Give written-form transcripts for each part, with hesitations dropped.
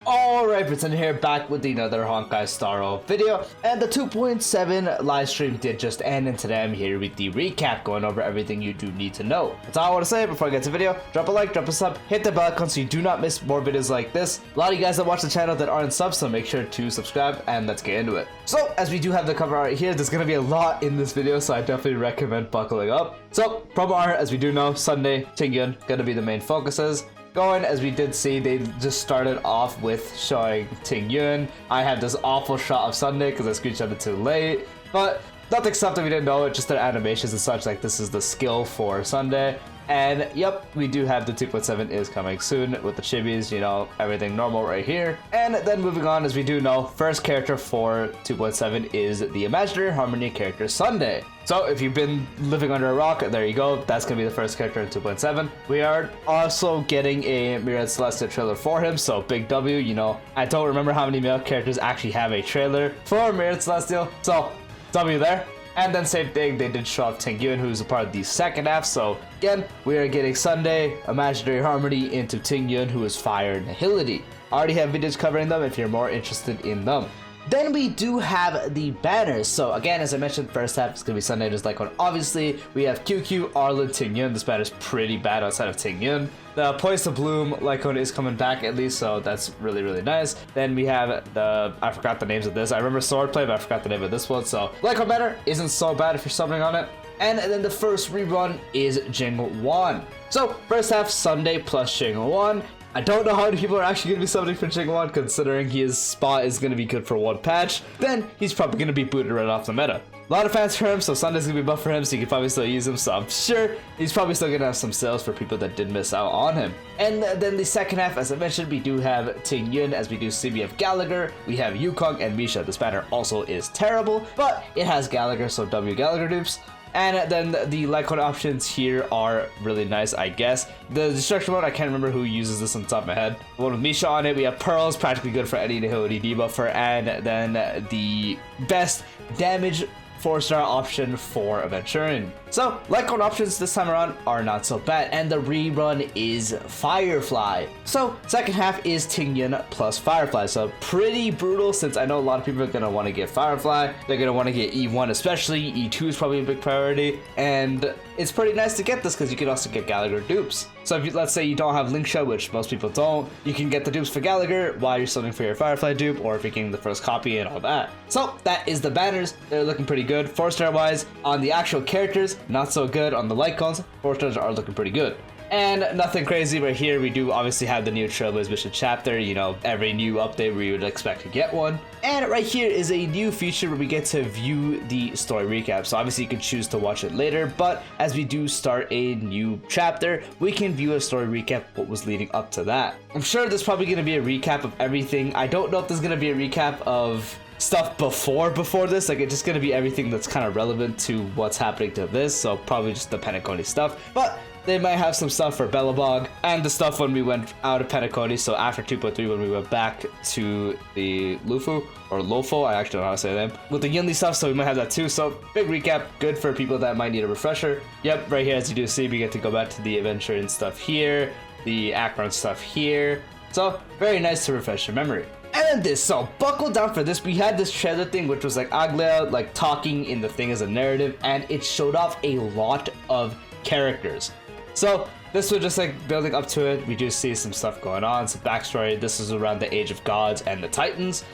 Alright, Pretender here, back with another Honkai Star video, and the 2.7 live stream did just end, and today I'm here with the recap, going over everything you do need to know. That's all I want to say before I get to the video. Drop a like, drop a sub, hit the bell icon so you do not miss more videos like this. A lot of you guys that watch the channel that aren't subs, so make sure to subscribe, and let's get into it. So, as we do have the cover art here, there's going to be a lot in this video, so I definitely recommend buckling up. So, promo art, as we do know, Sunday, Tingyun, going to be the main focuses. Going, as we did see, they just started off with showing Tingyun. I had this awful shot of Sunday because I screenshot it too late, but nothing stuff that we didn't know, just their animations and such, like this is the skill for Sunday. And yep, we do have the 2.7 is coming soon with the chibis, you know, everything normal right here. And then moving on, as we do know, first character for 2.7 is the Imaginary Harmony character Sunday. So if you've been living under a rock, there you go, that's gonna be the first character in 2.7. We are also getting a Myriad Celestia trailer for him, so big W, you know. I don't remember how many male characters actually have a trailer for Myriad Celestial, so W there. And then same thing, they did show off Tingyun, who's a part of the second half. So again, we are getting Sunday, Imaginary Harmony into Tingyun, who is Fire Nihility. I already have videos covering them if you're more interested in them. Then we do have the banners. So again, as I mentioned, first half is going to be Sunday, just like one. Obviously, we have QQ, Arlen, Tingyun. This banner is pretty bad outside of Tingyun. The Poise to Bloom Lycone is coming back at least, so that's really, really nice. Then we have the, I forgot the names of this. I remember Swordplay, but I forgot the name of this one. So Lycone banner isn't so bad if you're summoning on it. And then the first rerun is Jingwan. So first half, Sunday plus Jingwan. I don't know how many people are actually going to be summoning for Jingwan, considering his spot is going to be good for one patch. Then he's probably going to be booted right off the meta. A lot of fans for him, so Sunday's going to be buff for him, so you can probably still use him. So I'm sure he's probably still going to have some sales for people that did miss out on him. And then the second half, as I mentioned, we do have Tingyun, as we do see we have Gallagher, we have Yukong, and Misha. This banner also is terrible, but it has Gallagher, so W Gallagher dupes. And then the Lycone options here are really nice, I guess. The Destruction mode, I can't remember who uses this on the top of my head. The one with Misha on it, we have Pearls, practically good for any Nihility debuffer. And then the best damage 4-star option for Aventurine. So, Lycone options this time around are not so bad, and the rerun is Firefly. So, second half is Tingyun plus Firefly, so pretty brutal, since I know a lot of people are going to want to get Firefly. They're going to want to get E1 especially, E2 is probably a big priority, and it's pretty nice to get this because you can also get Gallagher dupes. So if you, let's say you don't have Linkshot, which most people don't, you can get the dupes for Gallagher while you're summoning for your Firefly dupe, or if you're getting the first copy and all that. So that is the banners. They're looking pretty good. 4-star wise, on the actual characters, not so good. On the Lycones, 4 stars are looking pretty good. And nothing crazy right here. We do obviously have the new Trailblaze Mission chapter, you know, every new update we would expect to get one. And right here is a new feature where we get to view the story recap. So obviously you can choose to watch it later, but as we do start a new chapter, we can view a story recap what was leading up to that. I'm sure there's probably going to be a recap of everything. I don't know if there's going to be a recap of stuff before this, like it's just going to be everything that's kind of relevant to what's happening to this, so probably just the Penacony stuff, but they might have some stuff for Bellabog and the stuff when we went out of Penacony, so after 2.3 when we went back to the Lufu, or Lofo, I actually don't know how to say them, with the Yinli stuff, so we might have that too. So big recap, good for people that might need a refresher. Yep, right here as you do see, we get to go back to the Aventurine stuff here, the Acheron stuff here, so very nice to refresh your memory. And this, so buckle down for this. We had this trailer thing which was like Aglia like talking in the thing as a narrative, and it showed off a lot of characters. So this was just like building up to it. We do see some stuff going on, some backstory. This is around the Age of Gods and the Titans.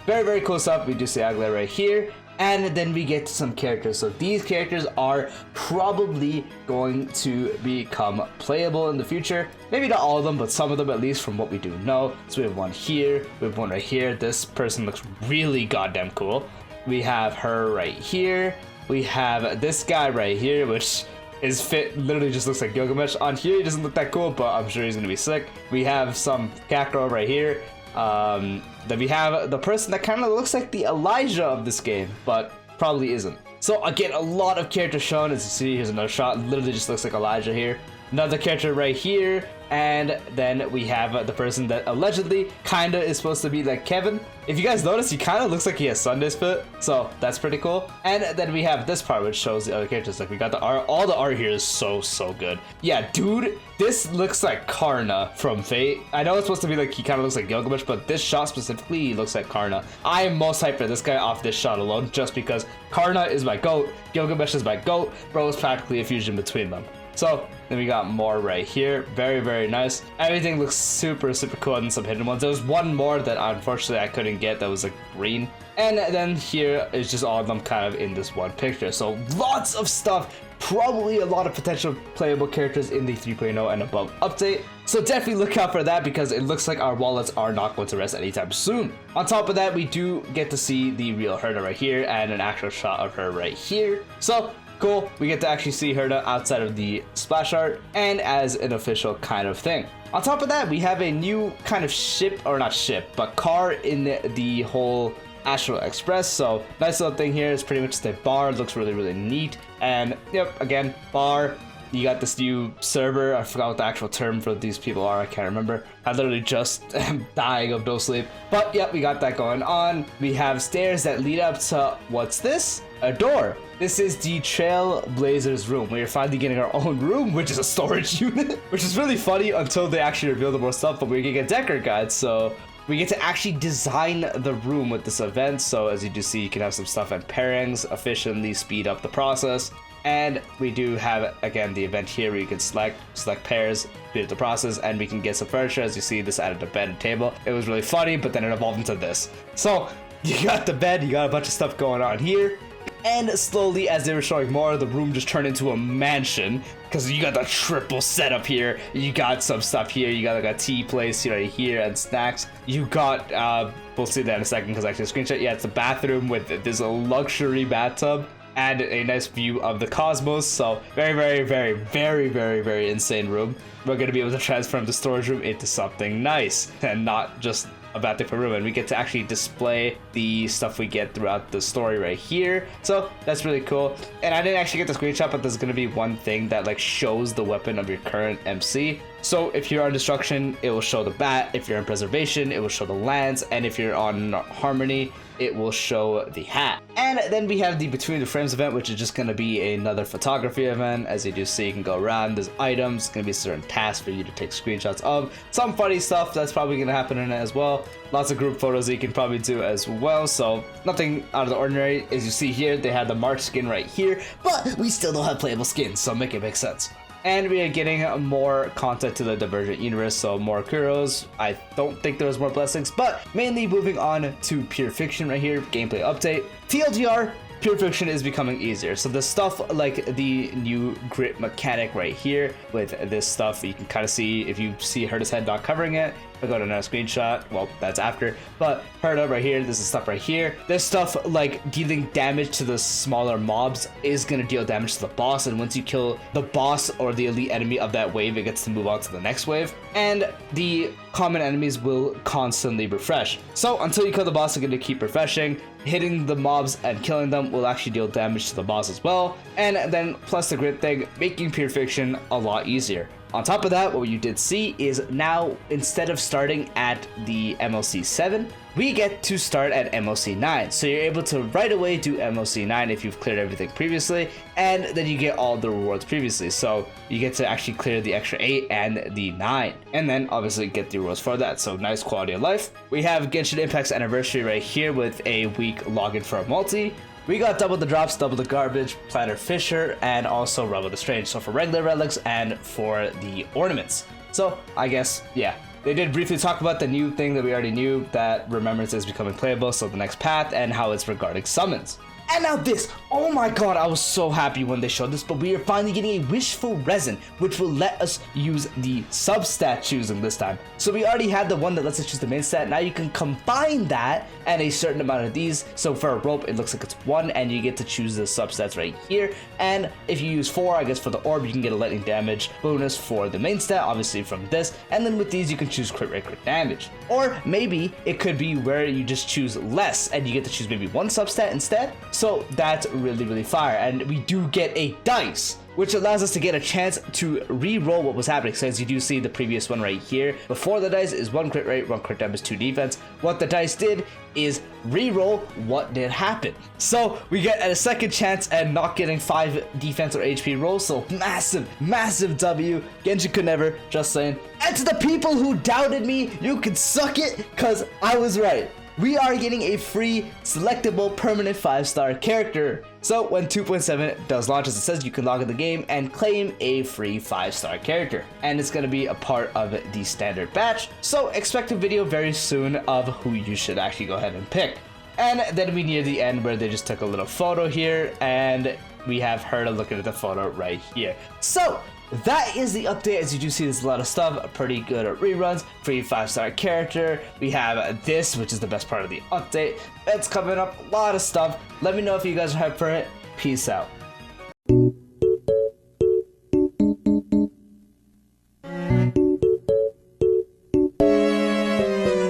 Very, very cool stuff. We do see Aglia right here. And then we get to some characters. So these characters are probably going to become playable in the future. Maybe not all of them, but some of them at least from what we do know. So we have one here, we have one right here. This person looks really goddamn cool. We have her right here. We have this guy right here, which is fit, literally just looks like Gilgamesh. On here, he doesn't look that cool, but I'm sure he's gonna be sick. We have some Kakro right here. Then we have the person that kind of looks like the Elijah of this game, but probably isn't. So again, a lot of characters shown. As you see, here's another shot. Literally just looks like Elijah here. Another character right here. And then we have the person that allegedly kinda is supposed to be like Kevin. If you guys notice, he kind of looks like he has Sunday's fit, so that's pretty cool. And then we have this part which shows the other characters. Like we got the art. All the art here is so good. Yeah, dude, this looks like Karna from Fate. I know it's supposed to be like he kind of looks like Gilgamesh, but this shot specifically, he looks like Karna. I am most hyped for this guy off this shot alone, just because Karna is my goat, Gilgamesh is my goat. Bro is practically a fusion between them. So then we got more right here. Very nice. Everything looks super cool, and some hidden ones. There was one more that unfortunately I couldn't get that was like green. And then here is just all of them kind of in this one picture. So lots of stuff. Probably a lot of potential playable characters in the 3.0 and above update. So definitely look out for that, because it looks like our wallets are not going to rest anytime soon. On top of that, we do get to see the real Herda right here and an actual shot of her right here. So cool, we get to actually see Herda outside of the splash art and as an official kind of thing. On top of that, we have a new kind of ship, or not ship, but car in the whole Astral Express. So nice little thing here. It's pretty much the bar. It looks really neat. And yep, again, bar. You got this new server. I forgot what the actual term for these people are. I can't remember. I literally just am dying of no sleep. But yep, we got that going on. We have stairs that lead up to, what's this? A door. This is the Trailblazers room. We're finally getting our own room, which is a storage unit, which is really funny until they actually reveal the more stuff. But we're gonna get Decker guides, so we get to actually design the room with this event. So as you do see, you can have some stuff and pairings, efficiently speed up the process. And we do have, again, the event here where you can select pairs, speed up the process, and we can get some furniture. As you see, this added a bed and table. It was really funny, but then it evolved into this. So you got the bed, you got a bunch of stuff going on here. And slowly, as they were showing more, the room just turned into a mansion, because you got the triple setup here. You got some stuff here. You got like a tea place right here and snacks. You got, we'll see that in a second because I actually screenshot. Yeah, it's a bathroom with this luxury bathtub and a nice view of the cosmos. So very insane room. We're going to be able to transform the storage room into something nice and not just a bad thing for room, and we get to actually display the stuff we get throughout the story right here. So that's really cool. And I didn't actually get the screenshot, but there's going to be one thing that like shows the weapon of your current MC. So if you're on destruction, it will show the bat. If you're in preservation, it will show the lance. And if you're on harmony, it will show the hat. And then we have the Between the Frames event, which is just going to be another photography event. As you do see, you can go around. There's items. It's going to be certain tasks for you to take screenshots of. Some funny stuff that's probably going to happen in it as well. Lots of group photos that you can probably do as well. So nothing out of the ordinary. As you see here, they had the March skin right here, but we still don't have playable skins, so make it make sense. And we are getting more content to the Divergent universe, so more Kuros. I don't think there was more blessings, but mainly moving on to Pure Fiction right here, gameplay update. TLDR, Pure Fiction is becoming easier. So the stuff like the new grit mechanic right here with this stuff, you can kind of see, if you see Herda's head not covering it, I'll go to another screenshot. Well, that's after, but Herda right here, this is stuff right here. This stuff like dealing damage to the smaller mobs is going to deal damage to the boss. And once you kill the boss or the elite enemy of that wave, it gets to move on to the next wave. And the common enemies will constantly refresh. So until you kill the boss, you're going to keep refreshing. Hitting the mobs and killing them will actually deal damage to the boss as well. And then plus the grit thing, making Pure Fiction a lot easier. On top of that, what you did see is now, instead of starting at the MLC 7, we get to start at MLC 9. So you're able to right away do MLC 9 if you've cleared everything previously, and then you get all the rewards previously. So you get to actually clear the extra 8 and the 9, and then obviously get the rewards for that. So nice quality of life. We have Genshin Impact's anniversary right here with a week login for a multi. We got double the drops, double the garbage, Platter Fisher, and also Rebel the Strange. So for regular relics and for the ornaments. So I guess, yeah. They did briefly talk about the new thing that we already knew, that Remembrance is becoming playable, so the next path, and how it's regarding summons. And now this, oh my god, I was so happy when they showed this, but we are finally getting a Wishful Resin, which will let us use the sub-stat choosing this time. So we already had the one that lets us choose the main stat. Now you can combine that and a certain amount of these. So for a rope, it looks like it's 1, and you get to choose the sub-stats right here. And if you use 4, I guess for the orb, you can get a lightning damage bonus for the main stat, obviously from this. And then with these, you can choose crit rate, crit damage. Or maybe it could be where you just choose less, and you get to choose maybe 1 sub-stat instead. So that's really fire. And we do get a dice. which allows us to get a chance to re-roll what was happening. So as you do see the previous one right here, before the dice is 1 crit rate, 1 crit damage, 2 defense. What the dice did is re-roll what did happen. So we get a second chance at not getting 5 defense or HP rolls. So massive W. Genshin could never, just saying. And to the people who doubted me, you can suck it, because I was right. We are getting a free selectable permanent 5-star character. So when 2.7 does launch, as it says, you can log in the game and claim a free 5-star character. And it's going to be a part of the standard batch. So expect a video very soon of who you should actually go ahead and pick. And then we near the end where they just took a little photo here, and we have her looking at the photo right here. So that is the update. As you do see, there's a lot of stuff, pretty good at reruns, free 5-star character. We have this, which is the best part of the update. It's coming up, a lot of stuff. Let me know if you guys are hyped for it. Peace out.